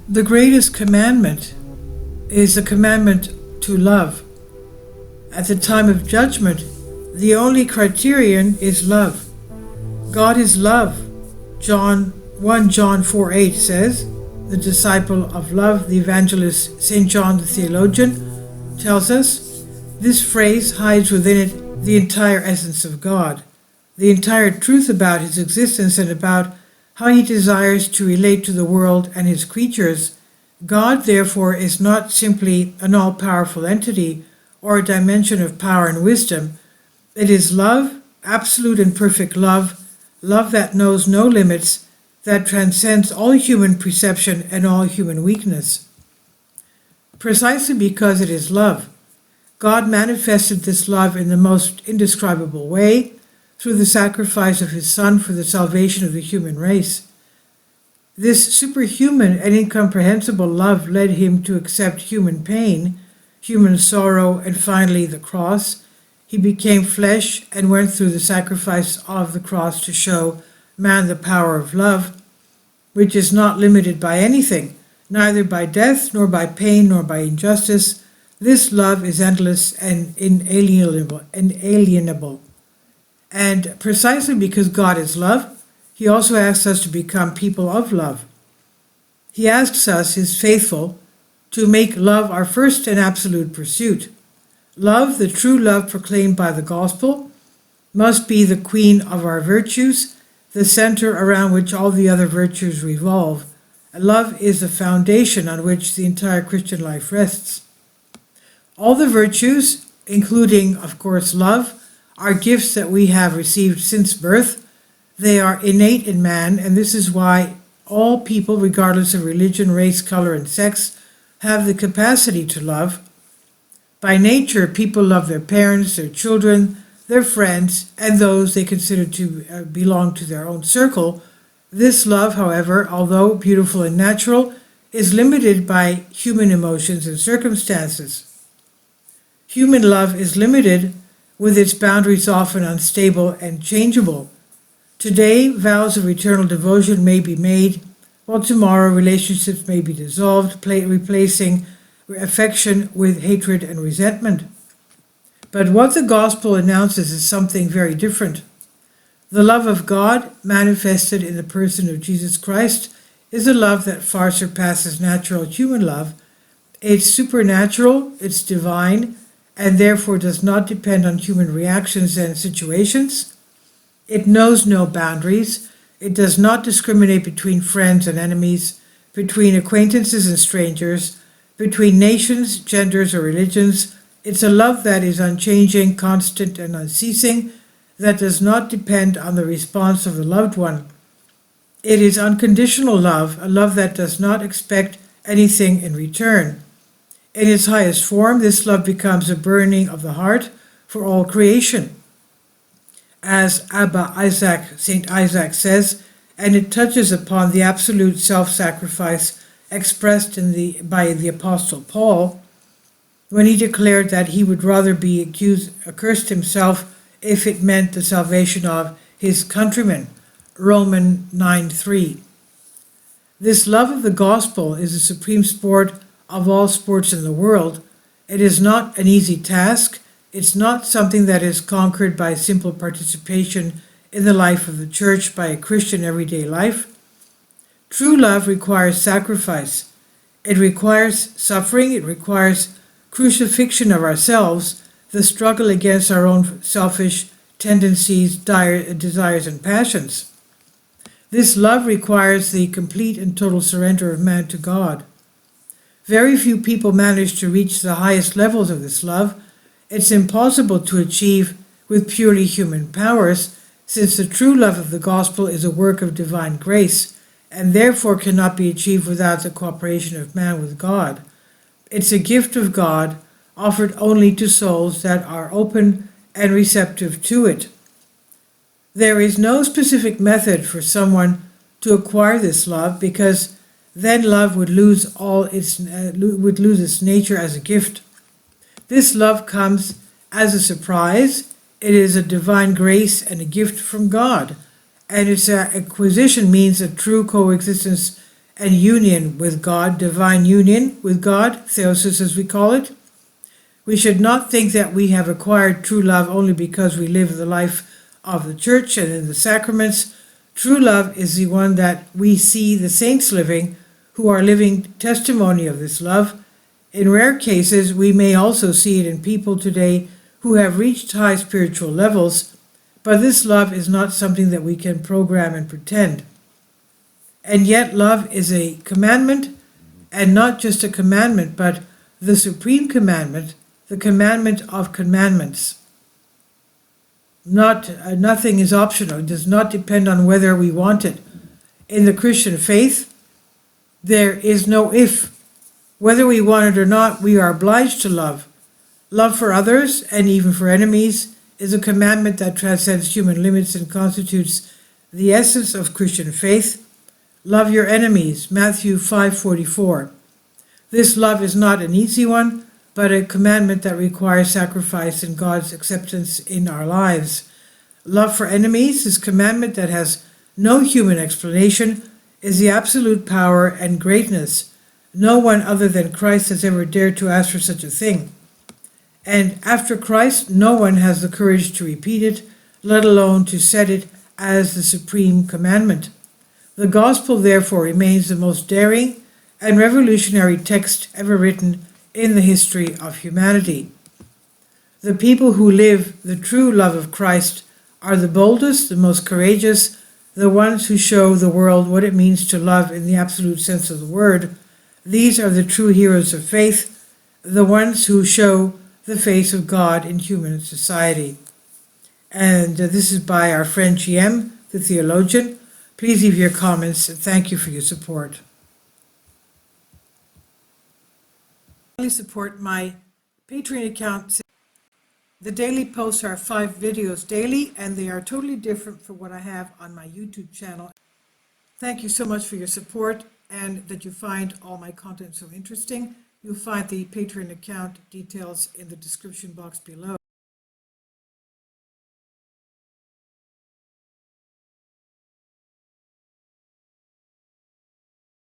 The greatest commandment is the commandment to love. At the time of judgment, the only criterion is love. God is love. 1 John 4:8 says, the disciple of love, the evangelist St. John the theologian, tells us, this phrase hides within it the entire essence of God, the entire truth about his existence and about how he desires to relate to the world and his creatures. God, therefore, is not simply an all-powerful entity or a dimension of power and wisdom. It is love, absolute and perfect love, love that knows no limits, that transcends all human perception and all human weakness. Precisely because it is love, God manifested this love in the most indescribable way through the sacrifice of his Son for the salvation of the human race. This superhuman and incomprehensible love led him to accept human pain, human sorrow, and finally the cross. He became flesh and went through the sacrifice of the cross to show man the power of love, which is not limited by anything, neither by death, nor by pain, nor by injustice. This love is endless and inalienable. And precisely because God is love, he also asks us to become people of love. He asks us, his faithful, to make love our first and absolute pursuit. Love, the true love proclaimed by the gospel, must be the queen of our virtues, the center around which all the other virtues revolve. Love is the foundation on which the entire Christian life rests. All the virtues, including, of course, love, are gifts that we have received since birth. They are innate in man, and this is why all people, regardless of religion, race, color, and sex, have the capacity to love. By nature, people love their parents, their children, their friends, and those they consider to belong to their own circle. This love, however, although beautiful and natural, is limited by human emotions and circumstances. Human love is limited, with its boundaries often unstable and changeable. Today, vows of eternal devotion may be made, while tomorrow relationships may be dissolved, replacing affection with hatred and resentment. But what the gospel announces is something very different. The love of God, manifested in the person of Jesus Christ, is a love that far surpasses natural human love. It's supernatural, it's divine, and therefore does not depend on human reactions and situations. It knows no boundaries. It does not discriminate between friends and enemies, between acquaintances and strangers, between nations, genders, or religions. It's a love that is unchanging, constant, and unceasing, that does not depend on the response of the loved one. It is unconditional love, a love that does not expect anything in return. In its highest form, this love becomes a burning of the heart for all creation. As St. Isaac says, and it touches upon the absolute self-sacrifice expressed by the Apostle Paul, when he declared that he would rather be accursed himself if it meant the salvation of his countrymen. Romans 9:3. This love of the gospel is the supreme sport of all sports in the world. It is not an easy task. It's not something that is conquered by simple participation in the life of the church by a Christian everyday life. True love requires sacrifice. It requires suffering. It requires crucifixion of ourselves, the struggle against our own selfish tendencies, desires, and passions. This love requires the complete and total surrender of man to God. Very few people manage to reach the highest levels of this love. It's impossible to achieve with purely human powers, since the true love of the gospel is a work of divine grace, and therefore cannot be achieved without the cooperation of man with God. It's a gift of God, offered only to souls that are open and receptive to it. There is no specific method for someone to acquire this love, because then love would lose its nature as a gift. This love comes as a surprise. It is a divine grace and a gift from God, and its acquisition means a true coexistence and union with God, divine union with God, theosis as we call it. We should not think that we have acquired true love only because we live the life of the church and in the sacraments. True love is the one that we see the saints living, who are living testimony of this love. In rare cases, we may also see it in people today who have reached high spiritual levels, but this love is not something that we can program and pretend. And yet love is a commandment, and not just a commandment, but the supreme commandment, the commandment of commandments. Nothing is optional. It does not depend on whether we want it. In the Christian faith, there is no if. Whether we want it or not, we are obliged to love. Love for others, and even for enemies, is a commandment that transcends human limits and constitutes the essence of Christian faith. Love your enemies, Matthew 5:44. This love is not an easy one, but a commandment that requires sacrifice and God's acceptance in our lives. Love for enemies, this commandment that has no human explanation, is the absolute power and greatness. No one other than Christ has ever dared to ask for such a thing. And after Christ, no one has the courage to repeat it, let alone to set it as the supreme commandment. The gospel, therefore, remains the most daring and revolutionary text ever written in the history of humanity. The people who live the true love of Christ are the boldest, the most courageous, the ones who show the world what it means to love in the absolute sense of the word. These are the true heroes of faith, the ones who show the face of God in human society. And this is by our friend GM, the theologian. Please leave your comments, and thank you for your support. Please support my Patreon account. The daily posts are 5 videos daily, and they are totally different from what I have on my YouTube channel. Thank you so much for your support, and that you find all my content so interesting. You'll find the Patreon account details in the description box below.